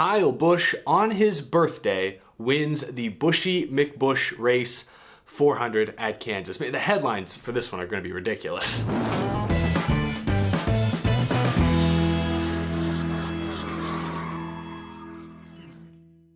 Kyle Busch, on his birthday, wins the Bushy McBush Race 400 at Kansas. The headlines for this one are going to be ridiculous.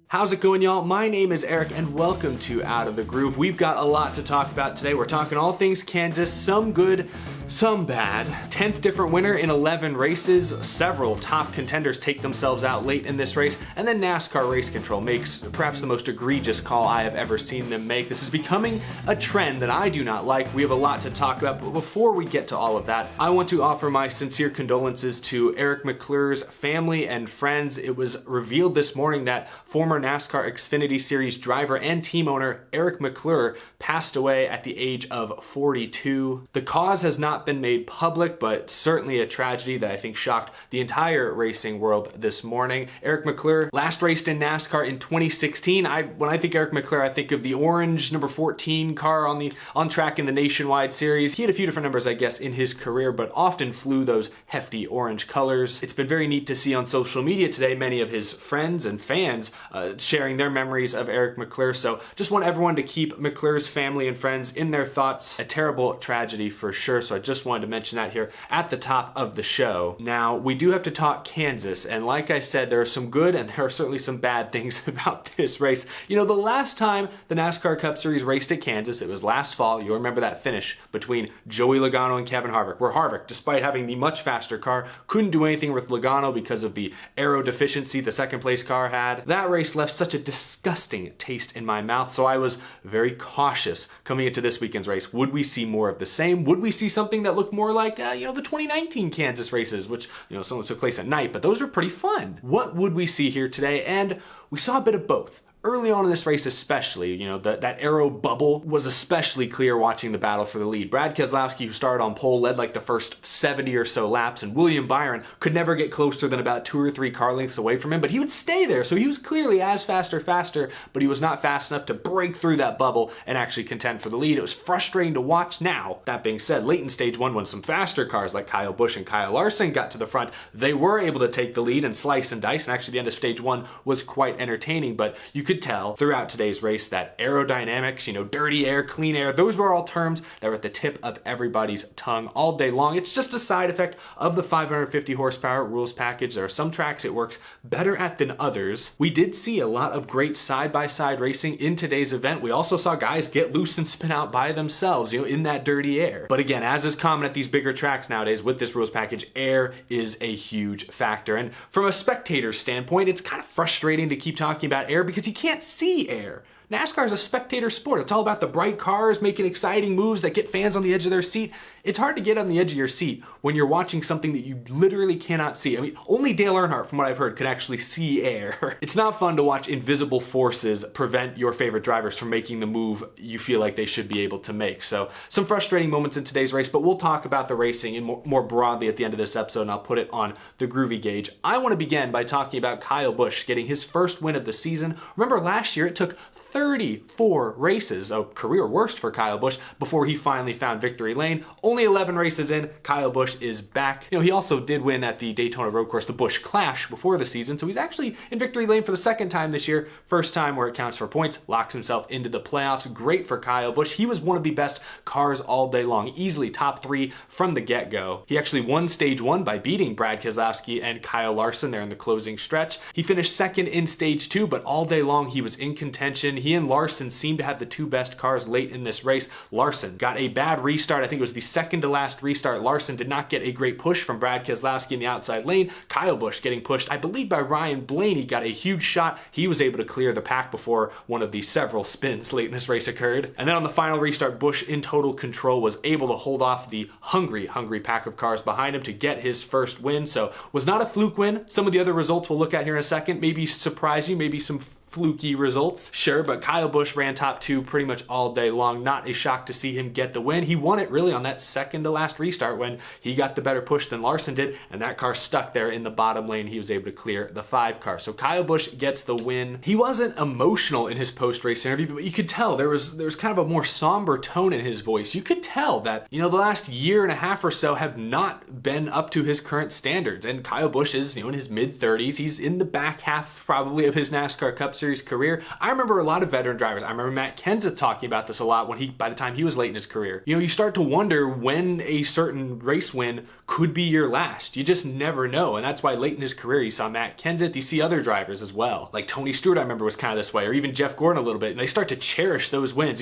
How's it going, y'all? My name is Eric and welcome to Out of the Groove. We've got a lot to talk about today. We're talking all things Kansas, some good, some bad. 10th different winner in 11 races. Several top contenders take themselves out late in this race, and then NASCAR Race Control makes perhaps the most egregious call I have ever seen them make. This is becoming a trend that I do not like. We have a lot to talk about, but before we get to all of that, I want to offer my sincere condolences to Eric McClure's family and friends. It was revealed this morning that former NASCAR Xfinity Series driver and team owner Eric McClure passed away at the age of 42. The cause has not been made public, but certainly a tragedy that I think shocked the entire racing world this morning. Eric McClure last raced in NASCAR in 2016. When I think Eric McClure, I think of the orange number 14 car on track in the Nationwide Series. He had a few different numbers, I guess, in his career, but often flew those hefty orange colors. It's been very neat to see on social media today many of his friends and fans sharing their memories of Eric McClure. So just want everyone to keep McClure's family and friends in their thoughts. A terrible tragedy for sure. So I just wanted to mention that here at the top of the show. Now, we do have to talk Kansas, and like I said, there are some good and there are certainly some bad things about this race. You know, the last time the NASCAR Cup Series raced at Kansas, it was last fall. You'll remember that finish between Joey Logano and Kevin Harvick, where Harvick, despite having the much faster car, couldn't do anything with Logano because of the aero deficiency the second place car had. That race left such a disgusting taste in my mouth, so I was very cautious coming into this weekend's race. Would we see more of the same? Would we see something that looked more like, the 2019 Kansas races, which, some took place at night, but those were pretty fun. What would we see here today? And we saw a bit of both. Early on in this race especially, that aero bubble was especially clear watching the battle for the lead. Brad Keselowski, who started on pole, led like the first 70 or so laps, and William Byron could never get closer than about 2 or 3 car lengths away from him, but he would stay there, so he was clearly as fast or faster, but he was not fast enough to break through that bubble and actually contend for the lead. It was frustrating to watch. Now, that being said, late in stage 1, when some faster cars like Kyle Busch and Kyle Larson got to the front, they were able to take the lead and slice and dice, and actually the end of stage 1 was quite entertaining, but you could tell throughout today's race that aerodynamics, dirty air, clean air, those were all terms that were at the tip of everybody's tongue all day long. It's just a side effect of the 550 horsepower rules package. There are some tracks it works better at than others. We did see a lot of great side-by-side racing in today's event. We also saw guys get loose and spin out by themselves, in that dirty air. But again, as is common at these bigger tracks nowadays with this rules package, air is a huge factor. And from a spectator's standpoint, it's kind of frustrating to keep talking about air because you can't see air. NASCAR is a spectator sport. It's all about the bright cars making exciting moves that get fans on the edge of their seat. It's hard to get on the edge of your seat when you're watching something that you literally cannot see. Only Dale Earnhardt, from what I've heard, can actually see air. It's not fun to watch invisible forces prevent your favorite drivers from making the move you feel like they should be able to make. So some frustrating moments in today's race, but we'll talk about the racing and more broadly at the end of this episode, and I'll put it on the Groovy Gauge. I want to begin by talking about Kyle Busch getting his first win of the season. Remember last year it took 34 races, a career worst for Kyle Busch, before he finally found victory lane. Only 11 races in, Kyle Busch is back. He also did win at the Daytona Road Course, the Busch Clash, before the season, so he's actually in victory lane for the second time this year. First time where it counts for points, locks himself into the playoffs. Great for Kyle Busch. He was one of the best cars all day long, easily top 3 from the get-go. He actually won stage 1 by beating Brad Keselowski and Kyle Larson there in the closing stretch. He finished second in stage 2, but all day long he was in contention. He and Larson seemed to have the 2 best cars late in this race. Larson got a bad restart. I think it was the second to last restart. Larson did not get a great push from Brad Keselowski in the outside lane. Kyle Busch getting pushed, I believe, by Ryan Blaney, got a huge shot. He was able to clear the pack before one of the several spins late in this race occurred. And then on the final restart, Busch, in total control, was able to hold off the hungry pack of cars behind him to get his first win. So was not a fluke win. Some of the other results we'll look at here in a second maybe surprise you, maybe some fluky results, sure, but Kyle Busch ran top 2 pretty much all day long. Not a shock to see him get the win. He won it really on that second to last restart when he got the better push than Larson did, and that car stuck there in the bottom lane. He was able to clear the 5 car. So Kyle Busch gets the win. He wasn't emotional in his post-race interview, but you could tell there was kind of a more somber tone in his voice. You could tell that, the last year and a half or so have not been up to his current standards. And Kyle Busch is, in his mid-30s. He's in the back half probably of his NASCAR Cup Series career. I remember a lot of veteran drivers. I remember Matt Kenseth talking about this a lot by the time he was late in his career. You start to wonder when a certain race win could be your last. You just never know. And that's why late in his career, you saw Matt Kenseth, you see other drivers as well. Like Tony Stewart, I remember, was kind of this way, or even Jeff Gordon a little bit. And they start to cherish those wins.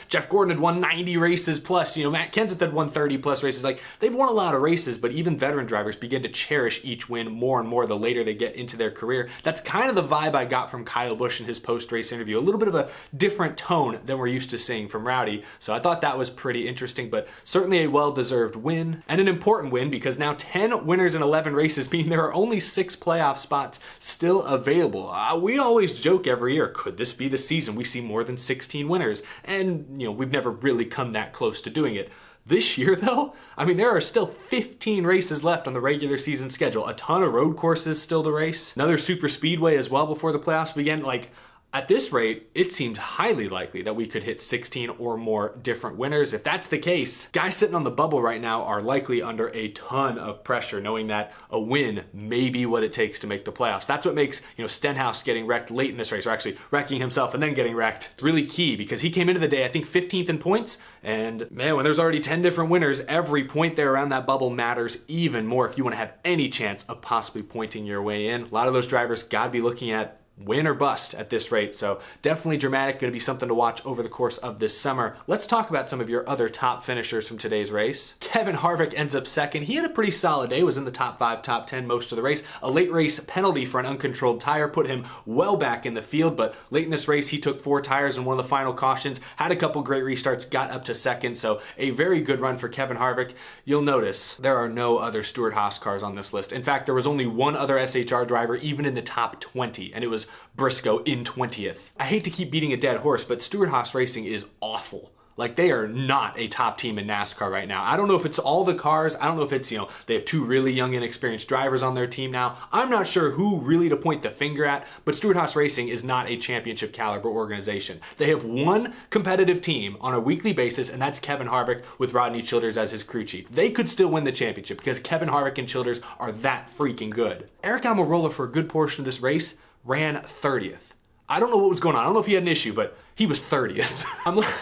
Jeff Gordon had won 90 races plus, Matt Kenseth had won 30 plus races. Like, they've won a lot of races, but even veteran drivers begin to cherish each win more and more the later they get into their career. That's kind of the vibe I got from Kyle Busch in his post-race interview. A little bit of a different tone than we're used to seeing from Rowdy. So I thought that was pretty interesting, but certainly a well-deserved win, and an important win because now 10 winners in 11 races mean there are only 6 playoff spots still available. We always joke every year, could this be the season we see more than 16 winners? And, we've never really come that close to doing it. This year, though, there are still 15 races left on the regular season schedule. A ton of road courses still to race. Another super speedway as well before the playoffs begin. At this rate, it seems highly likely that we could hit 16 or more different winners. If that's the case, guys sitting on the bubble right now are likely under a ton of pressure, knowing that a win may be what it takes to make the playoffs. That's what makes, Stenhouse getting wrecked late in this race, or actually wrecking himself and then getting wrecked, really key, because he came into the day, I think, 15th in points. And man, when there's already 10 different winners, every point there around that bubble matters even more if you want to have any chance of possibly pointing your way in. A lot of those drivers got to be looking at win or bust at this rate. So definitely dramatic, going to be something to watch over the course of this summer. Let's talk about some of your other top finishers from today's race. Kevin Harvick ends up second. He had a pretty solid day, was in the top 5, top 10 most of the race. A late race penalty for an uncontrolled tire put him well back in the field, but late in this race he took 4 tires in one of the final cautions, had a couple great restarts, got up to second. So a very good run for Kevin Harvick. You'll notice there are no other Stewart-Haas cars on this list. In fact, there was only one other SHR driver even in the top 20, and it was Briscoe in 20th. I hate to keep beating a dead horse, but Stewart-Haas Racing is awful. They are not a top team in NASCAR right now. I don't know if it's all the cars. I don't know if it's, they have 2 really young, inexperienced drivers on their team now. I'm not sure who really to point the finger at, but Stewart-Haas Racing is not a championship caliber organization. They have one competitive team on a weekly basis, and that's Kevin Harvick with Rodney Childers as his crew chief. They could still win the championship because Kevin Harvick and Childers are that freaking good. Eric Almirola, for a good portion of this race, ran 30th. I don't know what was going on. I don't know if he had an issue, but he was 30th.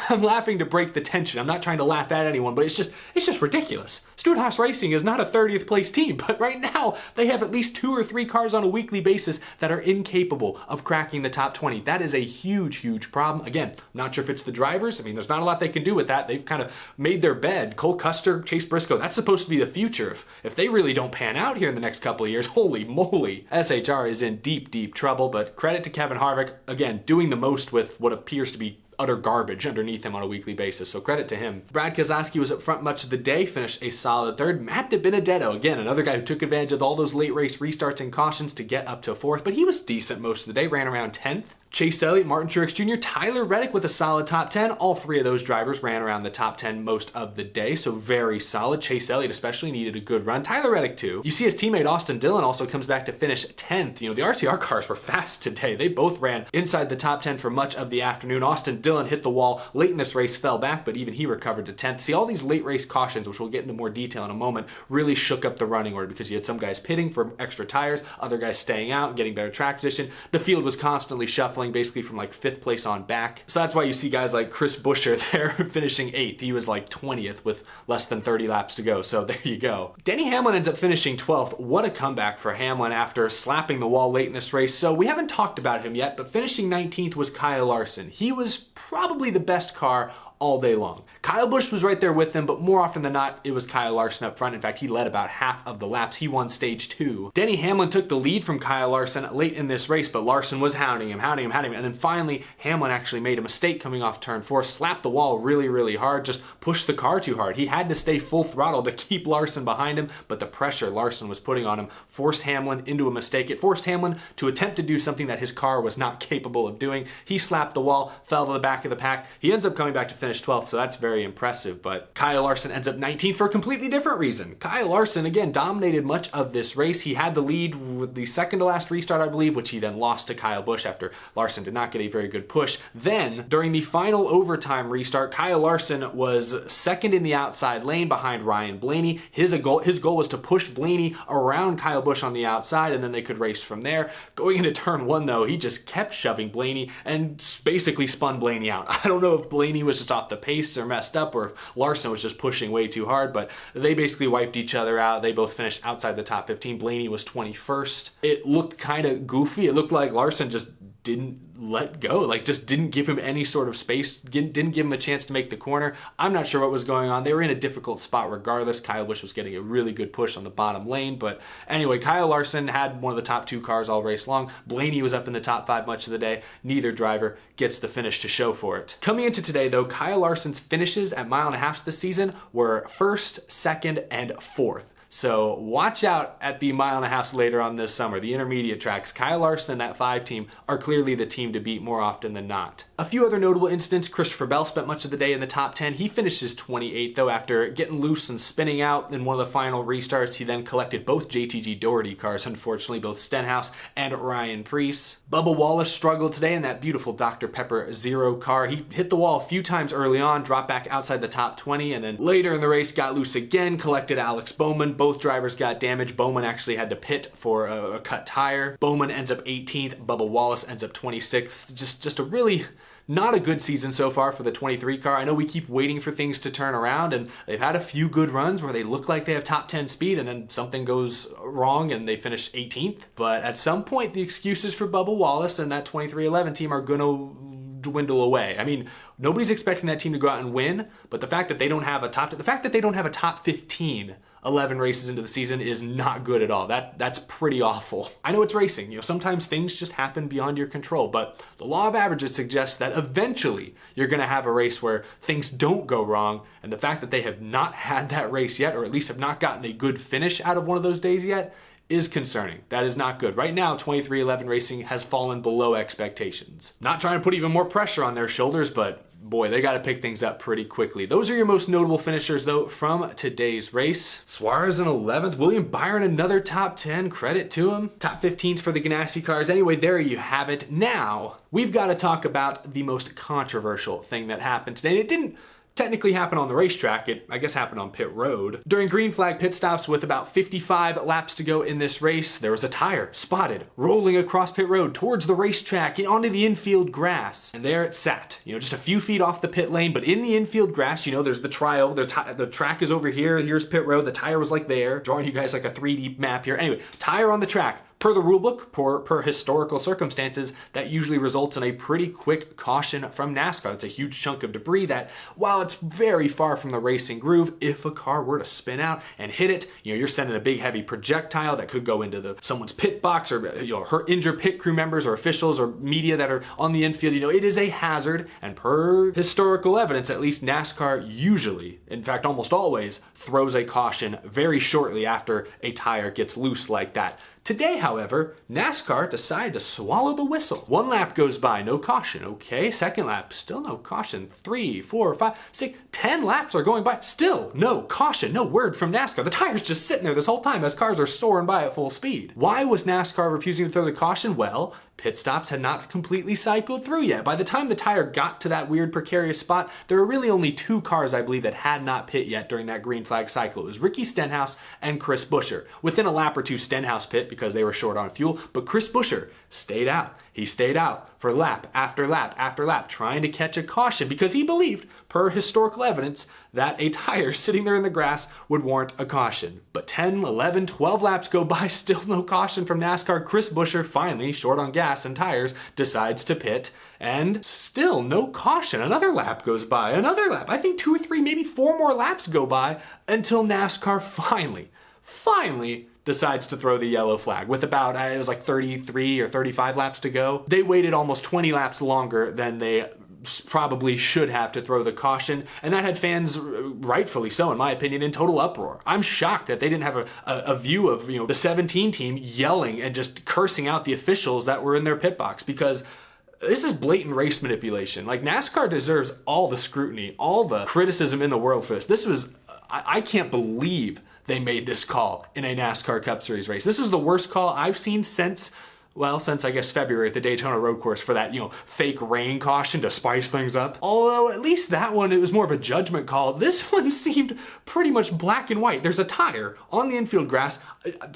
I'm laughing to break the tension. I'm not trying to laugh at anyone, but it's just ridiculous. Stewart-Haas Racing is not a 30th place team, but right now they have at least 2 or 3 cars on a weekly basis that are incapable of cracking the top 20. That is a huge, huge problem. Again, I'm not sure if it's the drivers. There's not a lot they can do with that. They've kind of made their bed. Cole Custer, Chase Briscoe, that's supposed to be the future. If they really don't pan out here in the next couple of years, holy moly, SHR is in deep, deep trouble. But credit to Kevin Harvick, again, doing the most with what appears to be utter garbage underneath him on a weekly basis, so credit to him. Brad Keselowski was up front much of the day, finished a solid 3rd. Matt DiBenedetto, again, another guy who took advantage of all those late race restarts and cautions to get up to 4th, but he was decent most of the day, ran around 10th. Chase Elliott, Martin Truex Jr., Tyler Reddick with a solid top 10. All 3 of those drivers ran around the top 10 most of the day, so very solid. Chase Elliott especially needed a good run. Tyler Reddick too. You see his teammate Austin Dillon also comes back to finish 10th. The RCR cars were fast today. They both ran inside the top 10 for much of the afternoon. Austin Dillon hit the wall late in this race, fell back, but even he recovered to 10th. See, all these late race cautions, which we'll get into more detail in a moment, really shook up the running order because you had some guys pitting for extra tires, other guys staying out and getting better track position. The field was constantly shuffling, basically from 5th place on back. So that's why you see guys like Chris Buescher there finishing 8th. He was 20th with less than 30 laps to go. So there you go. Denny Hamlin ends up finishing 12th. What a comeback for Hamlin after slapping the wall late in this race. So we haven't talked about him yet, but finishing 19th was Kyle Larson. He was probably the best car all day long. Kyle Busch was right there with him, but more often than not, it was Kyle Larson up front. In fact, he led about half of the laps. He won stage 2. Denny Hamlin took the lead from Kyle Larson late in this race, but Larson was hounding him. had him. And then finally, Hamlin actually made a mistake coming off turn 4, slapped the wall really, really hard, just pushed the car too hard. He had to stay full throttle to keep Larson behind him, but the pressure Larson was putting on him forced Hamlin into a mistake. It forced Hamlin to attempt to do something that his car was not capable of doing. He slapped the wall, fell to the back of the pack. He ends up coming back to finish 12th, so that's very impressive. But Kyle Larson ends up 19th for a completely different reason. Kyle Larson, again, dominated much of this race. He had the lead with the second to last restart, I believe, which he then lost to Kyle Busch after Larson did not get a very good push. Then, during the final overtime restart, Kyle Larson was second in the outside lane behind Ryan Blaney. His goal was to push Blaney around Kyle Busch on the outside, and then they could race from there. Going into turn 1, though, he just kept shoving Blaney and basically spun Blaney out. I don't know if Blaney was just off the pace or messed up, or if Larson was just pushing way too hard, but they basically wiped each other out. They both finished outside the top 15. Blaney was 21st. It looked kind of goofy. It looked like Larson just didn't let go, like just didn't give him any sort of space, didn't give him a chance to make the corner. I'm not sure what was going on. They were in a difficult spot regardless. Kyle Busch was getting a really good push on the bottom lane, but anyway, Kyle Larson had one of the top 2 cars all race long. Blaney was up in the top 5 much of the day. Neither driver gets the finish to show for it. Coming into today, though, Kyle Larson's finishes at mile and a half this season were 1st, 2nd, and 4th. So watch out at the mile and a half later on this summer, the intermediate tracks. Kyle Larson and that 5 team are clearly the team to beat more often than not. A few other notable incidents. Christopher Bell spent much of the day in the top 10. He finishes 28th, though, after getting loose and spinning out in one of the final restarts. He then collected both JTG Doherty cars, unfortunately, both Stenhouse and Ryan Preece. Bubba Wallace struggled today in that beautiful Dr. Pepper Zero car. He hit the wall a few times early on, dropped back outside the top 20, and then later in the race got loose again, collected Alex Bowman. Both drivers got damaged. Bowman actually had to pit for a cut tire. Bowman ends up 18th. Bubba Wallace ends up 26th. Just a really not a good season so far for the 23 car. I know we keep waiting for things to turn around, and they've had a few good runs where they look like they have top 10 speed and then something goes wrong and they finish 18th. But at some point, the excuses for Bubba Wallace and that 2311 team are going to dwindle away. I mean, nobody's expecting that team to go out and win, but the fact that they don't have a top 15 11 races into the season is not good at all. That's pretty awful. I know it's racing. You know, sometimes things just happen beyond your control, but the law of averages suggests that eventually you're going to have a race where things don't go wrong, and the fact that they have not had that race yet, or at least have not gotten a good finish out of one of those days yet, is concerning. That is not good. Right now, 2311 Racing has fallen below expectations. Not trying to put even more pressure on their shoulders, but boy, they got to pick things up pretty quickly. Those are your most notable finishers, though, from today's race. Suarez in 11th. William Byron, another top 10. Credit to him. Top 15s for the Ganassi cars. Anyway, there you have it. Now, we've got to talk about the most controversial thing that happened today. It didn't technically happened on the racetrack. It, I guess, happened on pit road. During green flag pit stops with about 55 laps to go in this race, there was a tire spotted rolling across pit road towards the racetrack and onto the infield grass. And there it sat, you know, just a few feet off the pit lane, but in the infield grass, you know, there's the trial, the track is over here, here's pit road, the tire was like there, drawing you guys like a 3D map here. Anyway, tire on the track. Per the rulebook, per historical circumstances, that usually results in a pretty quick caution from NASCAR. It's a huge chunk of debris that, while it's very far from the racing groove, if a car were to spin out and hit it, you know, you're sending a big heavy projectile that could go into someone's pit box, or, you know, injure pit crew members or officials or media that are on the infield. You know, it is a hazard, and per historical evidence, at least NASCAR usually, in fact almost always, throws a caution very shortly after a tire gets loose like that. Today, however, NASCAR decided to swallow the whistle. 1 lap goes by, no caution. Okay, 2nd lap, still no caution. 3, 4, 5, 6, 10 laps are going by, still no caution, no word from NASCAR. The tire's just sitting there this whole time as cars are soaring by at full speed. Why was NASCAR refusing to throw the caution? Well, pit stops had not completely cycled through yet. By the time the tire got to that weird precarious spot, there were really only 2 cars, I believe, that had not pit yet during that green flag cycle. It was Ricky Stenhouse and Chris Buescher. Within a lap or two, Stenhouse pit because they were short on fuel, but Chris Buescher stayed out. He stayed out for lap after lap after lap, trying to catch a caution because he believed, per historical evidence, that a tire sitting there in the grass would warrant a caution. But 10, 11, 12 laps go by, still no caution from NASCAR. Chris Buescher, finally, short on gas and tires, decides to pit, and still no caution. Another lap goes by, another lap. I think 2 or 3, maybe 4 more laps go by until NASCAR finally decides to throw the yellow flag with about, it was like 33 or 35 laps to go. They waited almost 20 laps longer than they probably should have to throw the caution, and that had fans, rightfully so in my opinion, in total uproar. I'm shocked that they didn't have a view of, you know, the 17 team yelling and just cursing out the officials that were in their pit box, because this is blatant race manipulation. Like, NASCAR deserves all the scrutiny, all the criticism in the world for this. This was, I can't believe they made this call in a NASCAR Cup Series race. This is the worst call I've seen since I guess February at the Daytona Road Course for that, you know, fake rain caution to spice things up. Although at least that one, it was more of a judgment call. This one seemed pretty much black and white. There's a tire on the infield grass.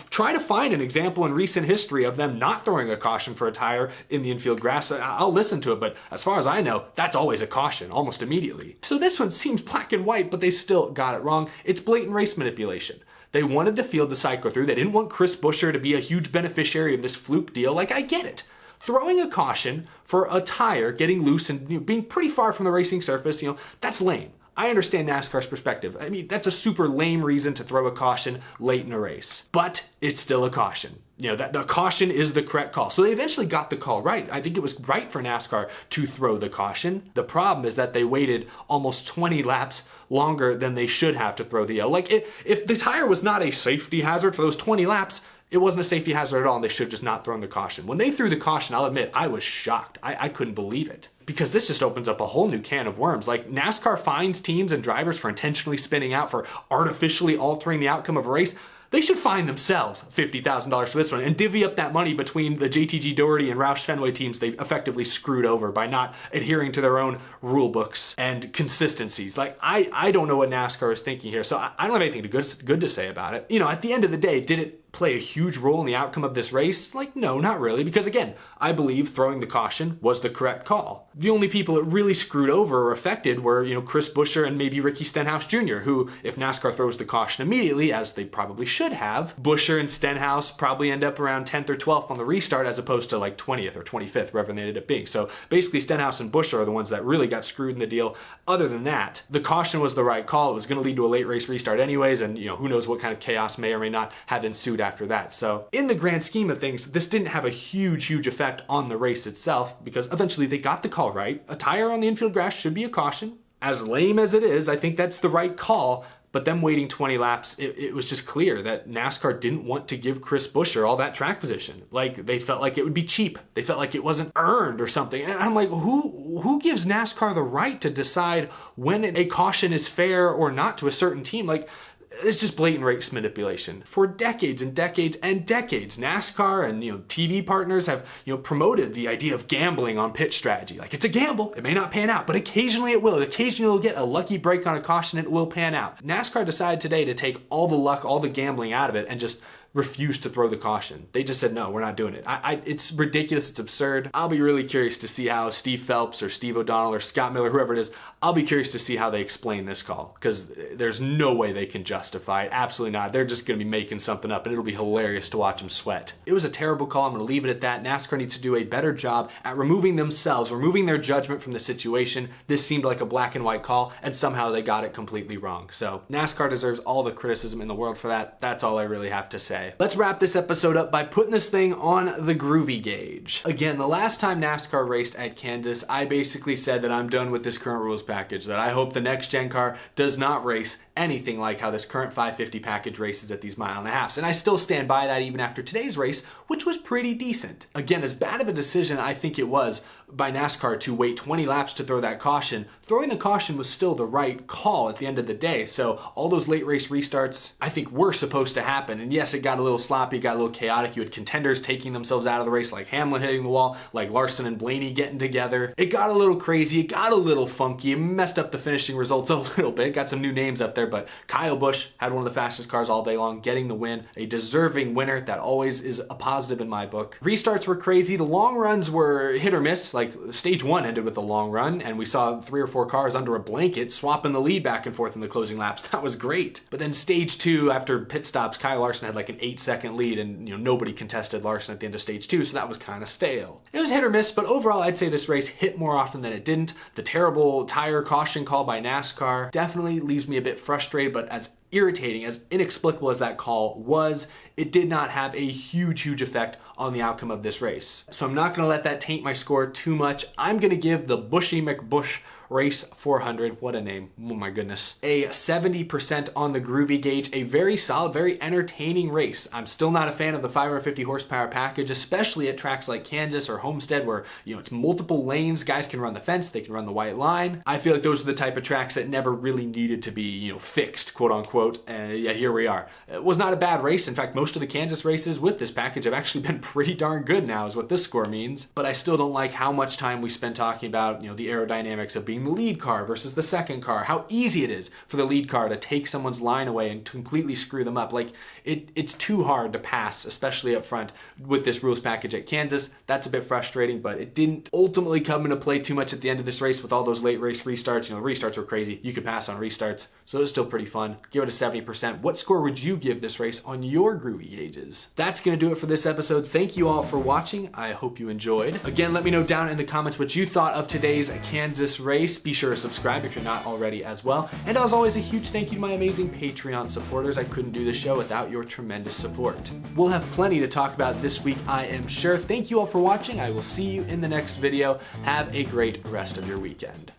Try to find an example in recent history of them not throwing a caution for a tire in the infield grass. I'll listen to it, but as far as I know, that's always a caution, almost immediately. So this one seems black and white, but they still got it wrong. It's blatant race manipulation. They wanted the field to cycle through. They didn't want Chris Buescher to be a huge beneficiary of this fluke deal. Like, I get it. Throwing a caution for a tire getting loose and, you know, being pretty far from the racing surface, you know, that's lame. I understand NASCAR's perspective. I mean, that's a super lame reason to throw a caution late in a race. But it's still a caution. You know, that the caution is the correct call. So they eventually got the call right. I think it was right for NASCAR to throw the caution. The problem is that they waited almost 20 laps longer than they should have to throw the yellow. Like, if the tire was not a safety hazard for those 20 laps, it wasn't a safety hazard at all, and they should have just not thrown the caution. When they threw the caution, I'll admit, I was shocked. I couldn't believe it. Because this just opens up a whole new can of worms. Like, NASCAR fines teams and drivers for intentionally spinning out, for artificially altering the outcome of a race. They should fine themselves $50,000 for this one and divvy up that money between the JTG Doherty and Roush Fenway teams they effectively screwed over by not adhering to their own rule books and consistencies. Like, I don't know what NASCAR is thinking here, so I don't have anything good to say about it. You know, at the end of the day, did it play a huge role in the outcome of this race? Like, no, not really, because again, I believe throwing the caution was the correct call. The only people that really screwed over or affected were, you know, Chris Buescher and maybe Ricky Stenhouse Jr., who, if NASCAR throws the caution immediately, as they probably should have, Buescher and Stenhouse probably end up around 10th or 12th on the restart as opposed to like 20th or 25th, wherever they ended up being. So basically Stenhouse and Buescher are the ones that really got screwed in the deal. Other than that, the caution was the right call. It was going to lead to a late race restart anyways, and, you know, who knows what kind of chaos may or may not have ensued after that. So in the grand scheme of things, this didn't have a huge effect on the race itself, because eventually they got the call right. A tire on the infield grass should be a caution. As lame as it is, I think that's the right call. But them waiting 20 laps, it was just clear that NASCAR didn't want to give Chris Buescher all that track position. Like, they felt like it would be cheap. They felt like it wasn't earned or something. And I'm like, who gives NASCAR the right to decide when a caution is fair or not to a certain team? Like, it's just blatant race manipulation. For decades and decades and decades, NASCAR and, you know, TV partners have, you know, promoted the idea of gambling on pit strategy. Like, it's a gamble. It may not pan out, but occasionally it will. Occasionally you'll get a lucky break on a caution and it will pan out. NASCAR decided today to take all the luck, all the gambling out of it and just refused to throw the caution. They just said, no, we're not doing it. It's ridiculous. It's absurd. I'll be really curious to see how Steve Phelps or Steve O'Donnell or Scott Miller, whoever it is, I'll be curious to see how they explain this call, because there's no way they can justify it. Absolutely not. They're just going to be making something up, and it'll be hilarious to watch them sweat. It was a terrible call. I'm going to leave it at that. NASCAR needs to do a better job at removing themselves, removing their judgment from the situation. This seemed like a black and white call, and somehow they got it completely wrong. So NASCAR deserves all the criticism in the world for that. That's all I really have to say. Let's wrap this episode up by putting this thing on the groovy gauge. Again, the last time NASCAR raced at Kansas, I basically said that I'm done with this current rules package, that I hope the next gen car does not race anything like how this current 550 package races at these 1.5 miles. And I still stand by that even after today's race, which was pretty decent. Again, as bad of a decision I think it was by NASCAR to wait 20 laps to throw that caution, throwing the caution was still the right call at the end of the day. So all those late race restarts, I think, were supposed to happen. And yes, it got a little sloppy, got a little chaotic. You had contenders taking themselves out of the race, like Hamlin hitting the wall, like Larson and Blaney getting together. It got a little crazy, it got a little funky, it messed up the finishing results a little bit, got some new names up there, but Kyle Busch had one of the fastest cars all day long, getting the win, a deserving winner. That always is a positive in my book. Restarts were crazy, the long runs were hit or miss. Like, stage 1 ended with a long run, and we saw 3 or 4 cars under a blanket swapping the lead back and forth in the closing laps. That was great. But then stage 2, after pit stops, Kyle Larson had like an 8-second lead, and, you know, nobody contested Larson at the end of stage 2, so that was kind of stale. It was hit or miss, but overall I'd say this race hit more often than it didn't. The terrible tire caution call by NASCAR definitely leaves me a bit frustrated, but as irritating, as inexplicable as that call was, it did not have a huge effect on the outcome of this race. So I'm not gonna let that taint my score too much. I'm gonna give the Bushy McBush Race 400, what a name, oh my goodness, a 70% on the groovy gauge. A very solid, very entertaining race. I'm still not a fan of the 550 horsepower package, especially at tracks like Kansas or Homestead where, you know, it's multiple lanes, guys can run the fence, they can run the white line. I feel like those are the type of tracks that never really needed to be, you know, fixed, quote unquote, and yet here we are. It was not a bad race. In fact, most of the Kansas races with this package have actually been pretty darn good now, is what this score means. But I still don't like how much time we spend talking about, you know, the aerodynamics of being the lead car versus the second car, how easy it is for the lead car to take someone's line away and completely screw them up. Like, it's too hard to pass, especially up front with this rules package at Kansas. That's a bit frustrating, but it didn't ultimately come into play too much at the end of this race with all those late race restarts. You know, the restarts were crazy. You could pass on restarts, so it was still pretty fun. Give it a 70%. What score would you give this race on your groovy gauges? That's gonna do it for this episode. Thank you all for watching. I hope you enjoyed. Again, let me know down in the comments what you thought of today's Kansas race. Be sure to subscribe if you're not already as well. And as always, a huge thank you to my amazing Patreon supporters. I couldn't do the show without your tremendous support. We'll have plenty to talk about this week, I am sure. Thank you all for watching. I will see you in the next video. Have a great rest of your weekend.